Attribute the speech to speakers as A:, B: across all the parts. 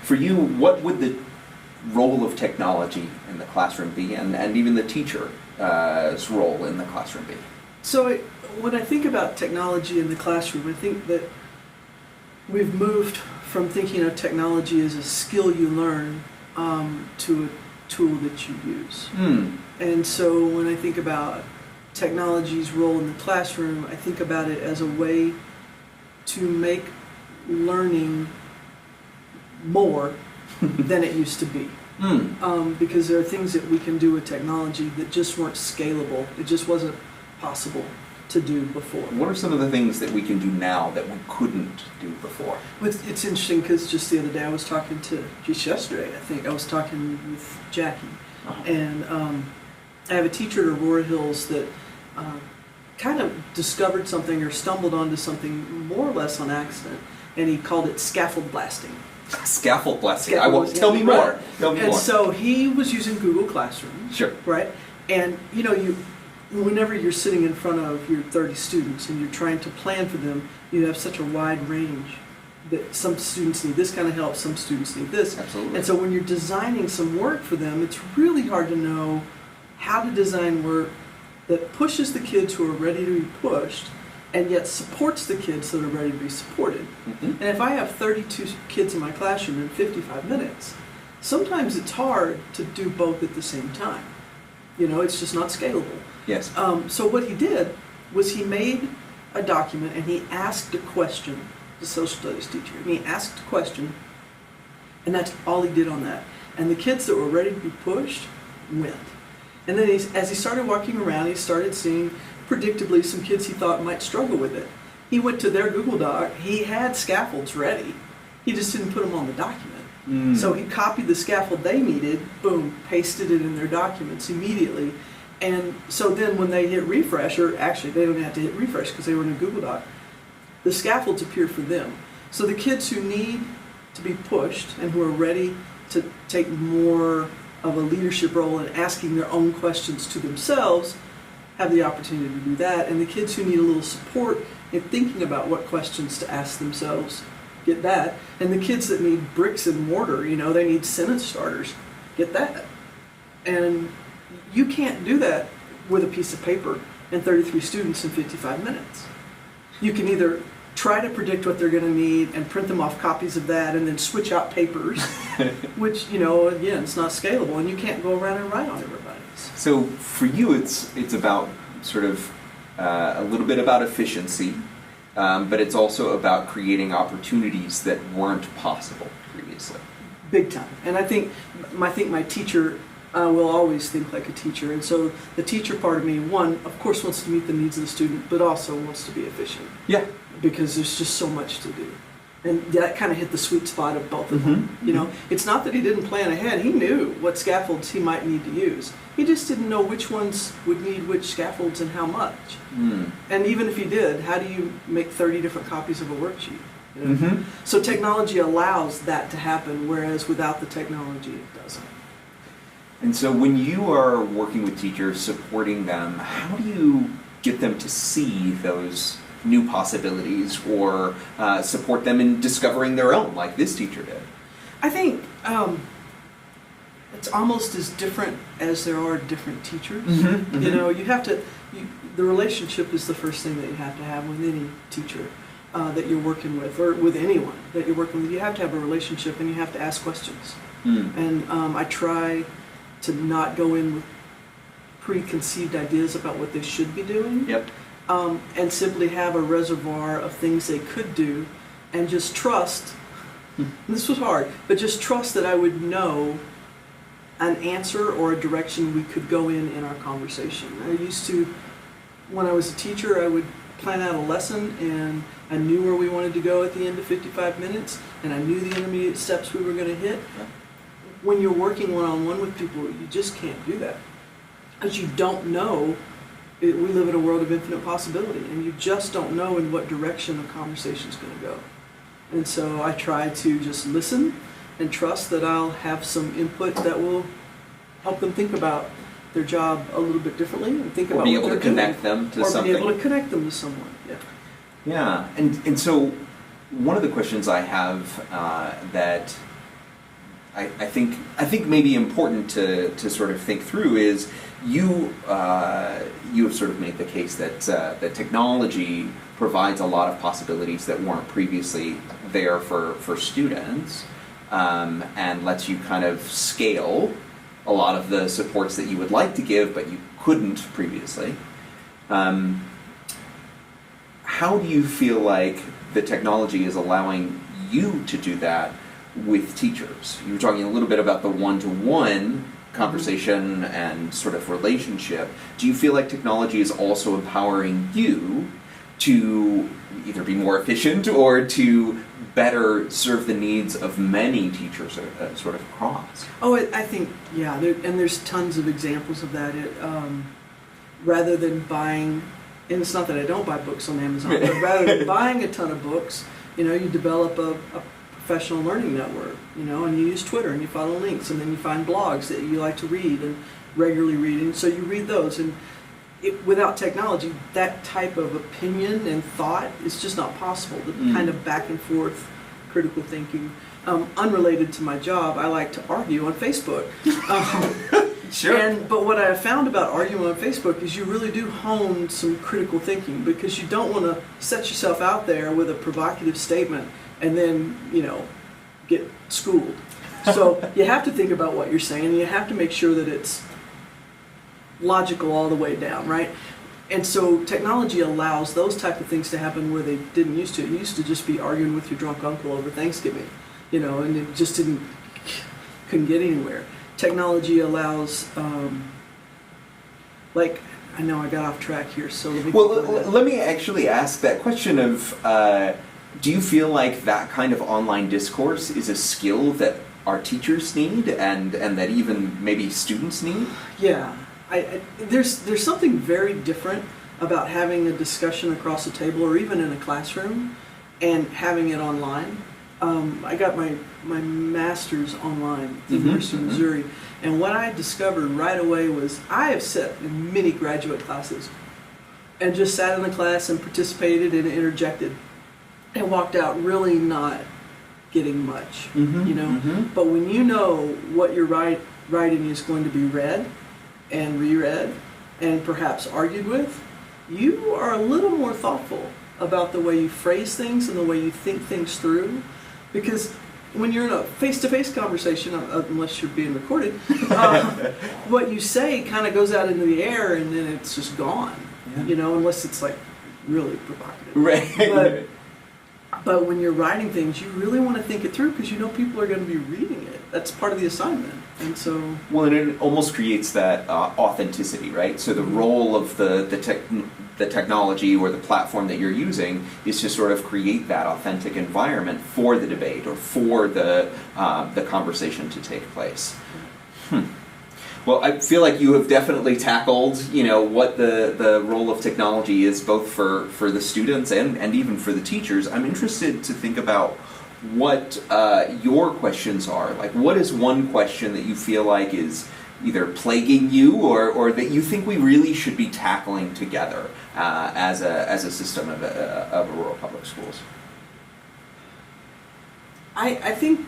A: For you, what would the role of technology in the classroom be, and even the teacher's role in the classroom be?
B: So when I think about technology in the classroom, I think that we've moved from thinking of technology as a skill you learn to a tool that you use. And so when I think about technology's role in the classroom, I think about it as a way to make learning more than it used to be. Because there are things that we can do with technology that just weren't scalable. It just wasn't possible to do before.
A: What are some of the things that we can do now that we couldn't do before?
B: It's interesting because just the other day I was talking to, just yesterday I think, I was talking with Jackie. And I have a teacher at Aurora Hills that kind of discovered something or stumbled onto something more or less on accident, and he called it scaffold blasting.
A: Scaffold blasting. Tell me more. Tell me more.
B: And so he was using Google Classroom.
A: Sure.
B: Right? And whenever you're sitting in front of your 30 students and you're trying to plan for them, you have such a wide range that some students need this kind of help, some students need this.
A: Absolutely.
B: And so when you're designing some work for them, it's really hard to know how to design work that pushes the kids who are ready to be pushed and yet supports the kids that are ready to be supported. And if I have 32 kids in my classroom in 55 minutes, sometimes it's hard to do both at the same time. It's just not scalable.
A: Yes.
B: So what he did was he made a document and he asked a question, the social studies teacher, and he asked a question, and that's all he did on that. And the kids that were ready to be pushed went. And then as he started walking around, he started seeing, predictably, some kids he thought might struggle with it. He went to their Google Doc. He had scaffolds ready. He just didn't put them on the document. So he copied the scaffold they needed, boom, pasted it in their documents immediately. And so then when they hit refresh, or actually they don't have to hit refresh because they were in a Google Doc, the scaffolds appear for them. So the kids who need to be pushed and who are ready to take more of a leadership role in asking their own questions to themselves have the opportunity to do that. And the kids who need a little support in thinking about what questions to ask themselves get that. And the kids that need bricks and mortar, they need sentence starters, get that. And you can't do that with a piece of paper and 33 students in 55 minutes. You can either try to predict what they're going to need and print them off copies of that and then switch out papers, which, again, it's not scalable, and you can't go around and write on everybody's.
A: So for you, it's about sort of a little bit about efficiency, but it's also about creating opportunities that weren't possible previously.
B: Big time. And I think my teacher will always think like a teacher. And so the teacher part of me, one, of course, wants to meet the needs of the student, but also wants to be efficient.
A: Yeah.
B: Because there's just so much to do. And that kind of hit the sweet spot of both of them. It's not that he didn't plan ahead. He knew what scaffolds he might need to use. He just didn't know which ones would need which scaffolds and how much. And even if he did, how do you make 30 different copies of a worksheet? So technology allows that to happen, whereas without the technology, it doesn't.
A: And so when you are working with teachers, supporting them, how do you get them to see those new possibilities or support them in discovering their own, like this teacher did?
B: I think it's almost as different as there are different teachers. You have to, the relationship is the first thing that you have to have with any teacher that you're working with, or with anyone that you're working with. You have to have a relationship and you have to ask questions. And I try to not go in with preconceived ideas about what they should be doing. And simply have a reservoir of things they could do, and just trust, this was hard, but just trust that I would know an answer or a direction we could go in our conversation. I used to, when I was a teacher, I would plan out a lesson, and I knew where we wanted to go at the end of 55 minutes, and I knew the intermediate steps we were going to hit. When you're working one-on-one with people, you just can't do that, because you don't know. We live in a world of infinite possibility, and you just don't know in what direction the conversation's going to go. And so I try to just listen and trust that I'll have some input that will help them think about their job a little bit differently and think about
A: be
B: what
A: able
B: they're
A: to connect
B: doing,
A: them to something.
B: Or be able to connect them to someone.
A: Yeah. And so one of the questions I have that I think maybe important to sort of think through is you have sort of made the case that that technology provides a lot of possibilities that weren't previously there for students, and lets you kind of scale a lot of the supports that you would like to give but you couldn't previously. How do you feel like the technology is allowing you to do that with teachers? You were talking a little bit about the one-to-one conversation and sort of relationship. Do you feel like technology is also empowering you to either be more efficient or to better serve the needs of many teachers sort of across?
B: Oh, I think, yeah, and there's tons of examples of that. Rather than buying, and it's not that I don't buy books on Amazon, but rather than buying a ton of books, you develop a professional learning network, and you use Twitter and you follow links, and then you find blogs that you like to read and regularly read, and so you read those. And without technology, that type of opinion and thought is just not possible. The kind of back and forth critical thinking. Unrelated to my job, I like to argue on Facebook.
A: Sure.
B: But what I have found about arguing on Facebook is you really do hone some critical thinking, because you don't want to set yourself out there with a provocative statement and then, get schooled. So you have to think about what you're saying, and you have to make sure that it's logical all the way down, right? And so technology allows those type of things to happen where they didn't used to. It used to just be arguing with your drunk uncle over Thanksgiving, and it just couldn't get anywhere. Technology allows, I know I got off track here, so let me...
A: Well, let me actually ask that question of, do you feel like that kind of online discourse is a skill that our teachers need and that even maybe students need?
B: Yeah. There's something very different about having a discussion across a table or even in a classroom and having it online. I got my master's online at the University of Missouri, and what I discovered right away was I have sat in many graduate classes and just sat in the class and participated and interjected and walked out really not getting much, But when you know what you're writing is going to be read and reread and perhaps argued with, you are a little more thoughtful about the way you phrase things and the way you think things through. Because when you're in a face-to-face conversation, unless you're being recorded, what you say kind of goes out into the air and then it's just gone, unless it's like really provocative.
A: Right.
B: But when you're writing things, you really want to think it through because people are going to be reading it. That's part of the assignment. And so...
A: Well, and it almost creates that authenticity, right? So the role of the technology or the platform that you're using is to sort of create that authentic environment for the debate or for the conversation to take place. Well, I feel like you have definitely tackled, what the role of technology is both for the students and even for the teachers. I'm interested to think about what your questions are. Like, what is one question that you feel like is either plaguing you or that you think we really should be tackling together as a system of rural public schools?
B: I think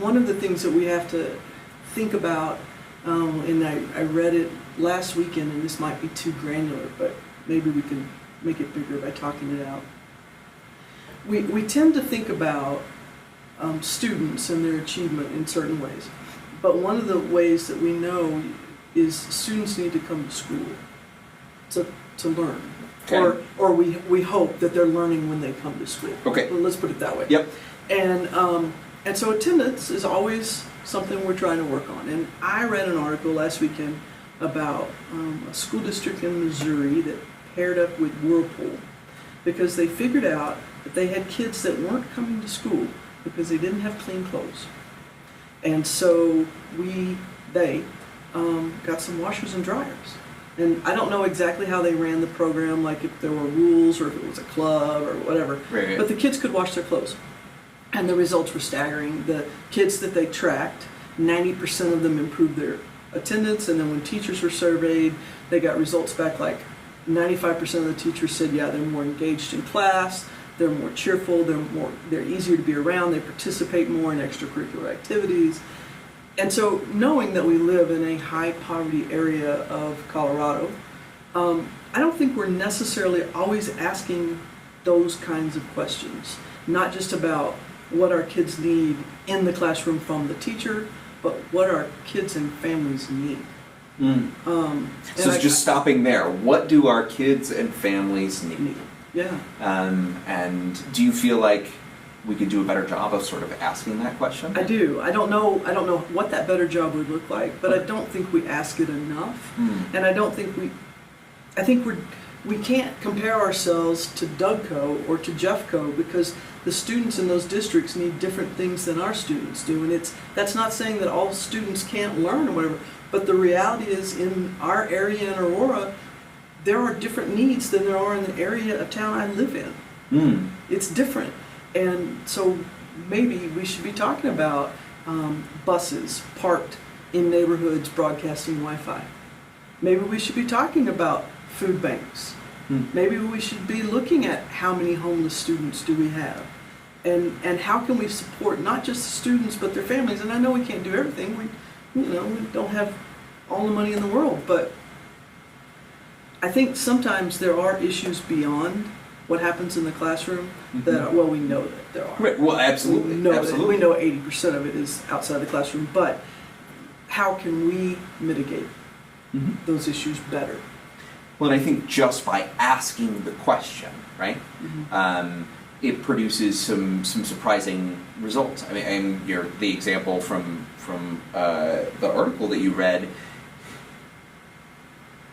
B: one of the things that we have to think about, and I read it last weekend, and this might be too granular, but maybe we can make it bigger by talking it out. We tend to think about students and their achievement in certain ways, but one of the ways that we know is students need to come to school to learn.
A: Okay.
B: Or we hope that they're learning when they come to school.
A: Okay.
B: Let's put it that way.
A: Yep.
B: And so attendance is always something we're trying to work on. And I read an article last weekend about a school district in Missouri that paired up with Whirlpool because they figured out that they had kids that weren't coming to school because they didn't have clean clothes. And so they got some washers and dryers. And I don't know exactly how they ran the program, like if there were rules or if it was a club or whatever.
A: Right.
B: But the kids could wash their clothes. And the results were staggering. The kids that they tracked, 90% of them improved their attendance. And then when teachers were surveyed, they got results back like 95% of the teachers said, yeah, they're more engaged in class. they're more cheerful, they're easier to be around, they participate more in extracurricular activities. And so knowing that we live in a high poverty area of Colorado, I don't think we're necessarily always asking those kinds of questions, not just about what our kids need in the classroom from the teacher, but what our kids and families need.
A: So it's just stopping there. What do our kids and families need?
B: Yeah.
A: And do you feel like we could do a better job of sort of asking that question?
B: I do. I don't know what that better job would look like, but I don't think we ask it enough. And I don't think we can't compare ourselves to Dougco or to Jeffco because the students in those districts need different things than our students do. And that's not saying that all students can't learn or whatever, but the reality is in our area in Aurora, there are different needs than there are in the area of town I live in. It's different. And so maybe we should be talking about buses parked in neighborhoods broadcasting Wi-Fi. Maybe we should be talking about food banks. Maybe we should be looking at how many homeless students do we have, and how can we support not just the students but their families. And I know we can't do everything. We don't have all the money in the world, but I think sometimes there are issues beyond what happens in the classroom that we know that there are.
A: Right. Well, absolutely.
B: We know 80% of it is outside the classroom, but how can we mitigate those issues better?
A: Well, and I think just by asking the question, right, it produces some surprising results. I mean, the example from the article that you read,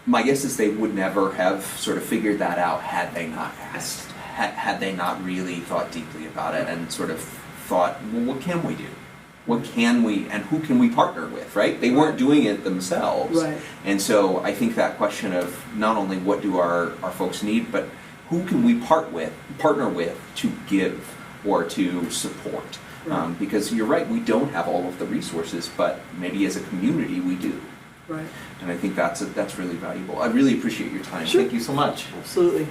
A: my guess is they would never have sort of figured that out had they not asked, had they not really thought deeply about it and sort of thought, well, what can we do? What can we, and who can we partner with, right? They weren't doing it themselves.
B: Right.
A: And so I think that question of not only what do our folks need, but who can we partner with to give or to support?
B: Right.
A: Because you're right, we don't have all of the resources, but maybe as a community we do.
B: Right.
A: And I think that's really valuable. I really appreciate your time.
B: Sure.
A: Thank you so much.
B: Absolutely.